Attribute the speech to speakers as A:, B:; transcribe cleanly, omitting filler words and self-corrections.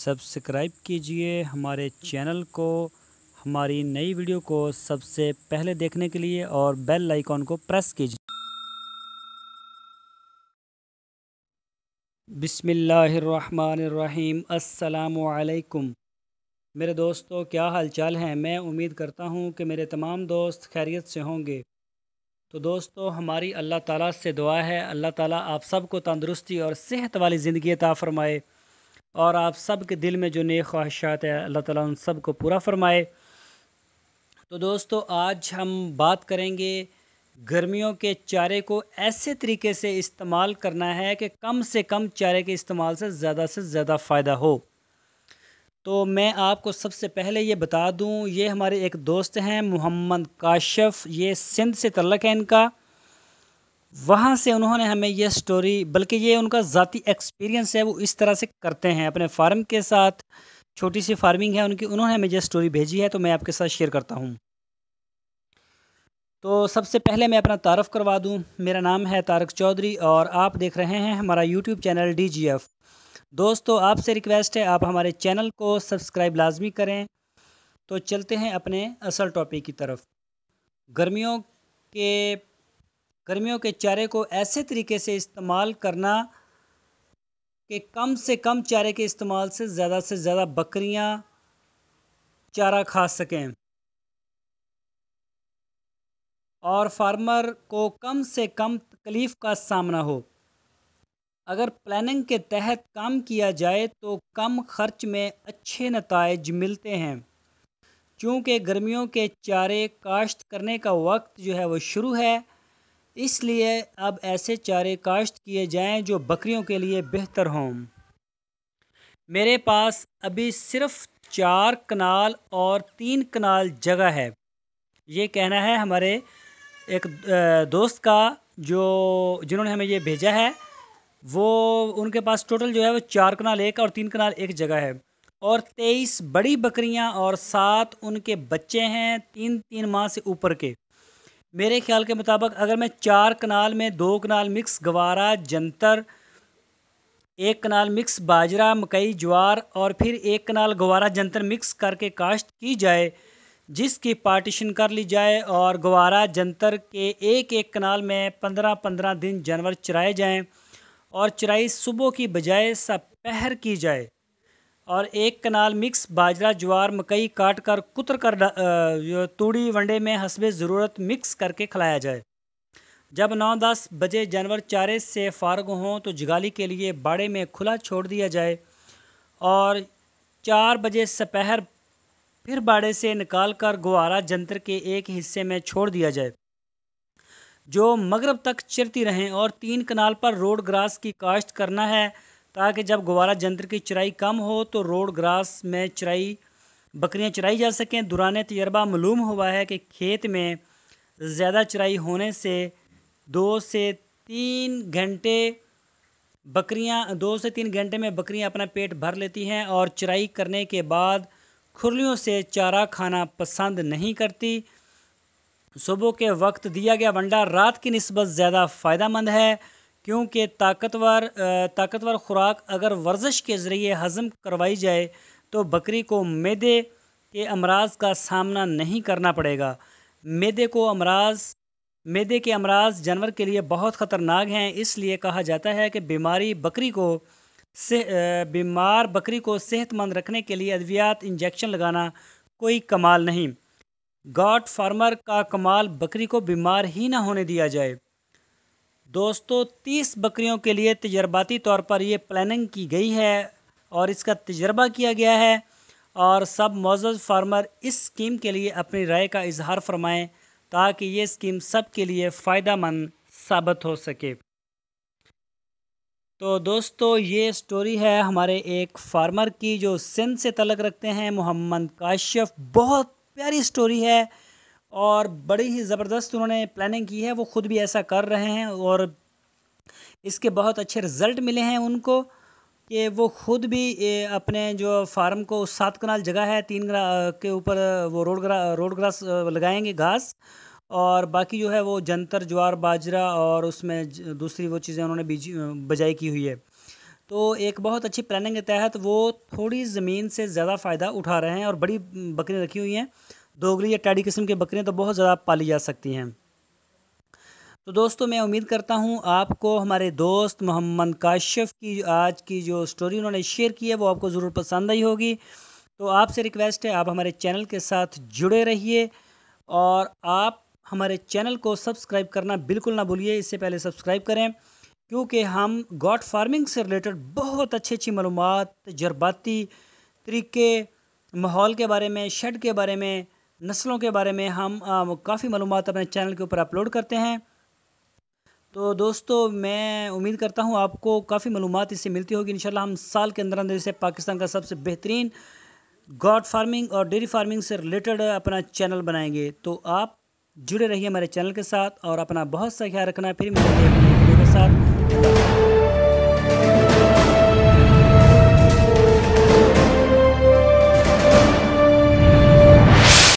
A: Subscribe कीजिए हमारे channel को, हमारी नई वीडियो को सबसे पहले देखने के लिए और बेल आइकॉन को प्रेस कीजिए। बिस्मिल्लाहिर्रहमानिर्रहीम। अस्सलामु अलैकुम। मेरे दोस्तों, क्या हाल चाल हैं? मैं उम्मीद करता हूं कि मेरे तमाम दोस्त खैरियत से होंगे। तो दोस्तों, हमारी अल्लाह ताला से दुआ है, अल्लाह ताला आप सबको तंदुरुस्ती और सेहत वाली ज़िंदगी अता फ़रमाए और आप सब के दिल में जो नेक ख्वाहिशात है अल्लाह ताला उन सब को पूरा फ़रमाए। तो दोस्तों, आज हम बात करेंगे गर्मियों के चारे को ऐसे तरीके से इस्तेमाल करना है कि कम से कम चारे के इस्तेमाल से ज़्यादा फ़ायदा हो। तो मैं आपको सबसे पहले ये बता दूं, ये हमारे एक दोस्त हैं मोहम्मद काशिफ़, ये सिंध से तल्लक़ है इनका। वहाँ से उन्होंने हमें ये स्टोरी, बल्कि ये उनका ज़ाती एक्सपीरियंस है, वो इस तरह से करते हैं अपने फार्म के साथ। छोटी सी फार्मिंग है उनकी, उन्होंने हमें ये स्टोरी भेजी है तो मैं आपके साथ शेयर करता हूँ। तो सबसे पहले मैं अपना तारफ़ करवा दूं। मेरा नाम है तारक चौधरी और आप देख रहे हैं हमारा यूट्यूब चैनल DGF। दोस्तों, आपसे रिक्वेस्ट है आप हमारे चैनल को सब्सक्राइब लाजमी करें। तो चलते हैं अपने असल टॉपिक की तरफ। गर्मियों के गर्मियों के चारे को ऐसे तरीके से इस्तेमाल करना कि कम से कम चारे के इस्तेमाल से ज़्यादा बकरियां चारा खा सकें और फार्मर को कम से कम तकलीफ़ का सामना हो। अगर प्लानिंग के तहत काम किया जाए तो कम खर्च में अच्छे नताइज मिलते हैं। चूँकि गर्मियों के चारे काश्त करने का वक्त जो है वो शुरू है, इसलिए अब ऐसे चारे काश्त किए जाएं जो बकरियों के लिए बेहतर हों। मेरे पास अभी सिर्फ 4 कनाल और 3 कनाल जगह है। ये कहना है हमारे एक दोस्त का, जो जिन्होंने हमें ये भेजा है। वो उनके पास टोटल जो है वो 4 कनाल एक और 3 कनाल एक जगह है और 23 बड़ी बकरियां और 7 उनके बच्चे हैं 3-3 माह से ऊपर के। मेरे ख्याल के मुताबिक अगर मैं 4 कनाल में 2 कनाल मिक्स गवारा जंतर, 1 कनाल मिक्स बाजरा मकई ज्वार और फिर 1 कनाल गवारा जंतर मिक्स करके काश्त की जाए, जिसकी पार्टीशन कर ली जाए और गवारा जंतर के एक एक कनाल में 15-15 दिन जानवर चराए जाएं और चराई सुबह की बजाय दोपहर की जाए और 1 कनाल मिक्स बाजरा ज्वार मकई काट कर कुतर कर तूड़ी वंडे में हस्बे ज़रूरत मिक्स करके खिलाया जाए। जब 9-10 बजे जानवर चारे से फारग हों तो जगाली के लिए बाड़े में खुला छोड़ दिया जाए और 4 बजे दोपहर फिर बाड़े से निकाल कर गुवारा जंतर के एक हिस्से में छोड़ दिया जाए, जो मगरब तक चरती रहें। और 3 कनाल पर रोड ग्रास की काश्त करना है, ताकि जब गुवारा जंतर की चराई कम हो तो रोड ग्रास में बकरियां चराई जा सकें। दुराने तजर्बा मालूम हुआ है कि खेत में ज़्यादा चराई होने से 2 से 3 घंटे 2 से 3 घंटे में बकरियां अपना पेट भर लेती हैं और चराई करने के बाद खुरलियों से चारा खाना पसंद नहीं करती। सुबह के वक्त दिया गया वंडा रात की निस्बत ज़्यादा फ़ायदेमंद है, क्योंकि ताकतवर खुराक अगर वर्जिश के ज़रिए हज़म करवाई जाए तो बकरी को मैदे के अमराज का सामना नहीं करना पड़ेगा। मैदे के अमराज जानवर के लिए बहुत ख़तरनाक हैं, इसलिए कहा जाता है कि बीमार बकरी को सेहतमंद रखने के लिए अद्वियात इंजेक्शन लगाना कोई कमाल नहीं। गॉड फार्मर का कमाल बकरी को बीमार ही ना होने दिया जाए। दोस्तों, 30 बकरियों के लिए तजर्बाती तौर पर ये प्लानिंग की गई है और इसका तजर्बा किया गया है और सब मौजूद फार्मर इस स्कीम के लिए अपनी राय का इजहार फरमाएं, ताकि ये स्कीम सब के लिए फ़ायदेमंद साबित हो सके। तो दोस्तों, ये स्टोरी है हमारे एक फार्मर की जो सिंध से तल्लक़ रखते हैं, मोहम्मद काशिफ़। बहुत प्यारी स्टोरी है और बड़ी ही ज़बरदस्त उन्होंने प्लानिंग की है। वो ख़ुद भी ऐसा कर रहे हैं और इसके बहुत अच्छे रिज़ल्ट मिले हैं उनको, कि वो ख़ुद भी अपने जो फार्म को 7 कनाल जगह है, 3 के ऊपर वो रोड ग्रास लगाएंगे घास, और बाकी जो है वो जंतर ज्वार बाजरा और उसमें दूसरी वो चीज़ें उन्होंने बजाई की हुई है। تو ایک بہت اچھی پلاننگ کے تحت وہ تھوڑی زمین سے زیادہ فائدہ اٹھا رہے ہیں اور بڑی بکریاں رکھی ہوئی ہیں. دوگلی یا ٹیڈی قسم کی بکریاں تو بہت زیادہ پالی جا سکتی ہیں. تو دوستو میں امید کرتا ہوں آپ کو ہمارے دوست محمد کاشف کی آج کی جو سٹوری انہوں نے شیئر کی ہے وہ آپ کو ضرور پسند آئی ہوگی. تو آپ سے ریکویسٹ ہے آپ ہمارے چینل کے ساتھ جڑے رہیے اور آپ ہمارے چینل کو سبسکرائب کرنا بالکل نہ بھولیے. اس سے پہلے سبسکرائب کریں کیونکہ ہم گوٹ فارمنگ سے ریلیٹڈ بہت اچھی معلومات، تجرباتی طریقے، ماحول کے بارے میں، شیڈ کے بارے میں، نسلوں کے بارے میں ہم کافی معلومات اپنے چینل کے اوپر اپلوڈ کرتے ہیں. تو دوستو میں امید کرتا ہوں آپ کو کافی معلومات اس سے ملتی ہوگی. انشاءاللہ ہم سال کے اندر اسے پاکستان کا سب سے بہترین گوٹ فارمنگ اور ڈیری فارمنگ سے ریلیٹڈ اپنا چینل بنائیں گے. تو آپ جڑے رہیے ہمارے چینل کے ساتھ اور اپنا بہت سا خیال رکھنا. پھر ملیں گے اپنے ویڈیو کے ساتھ.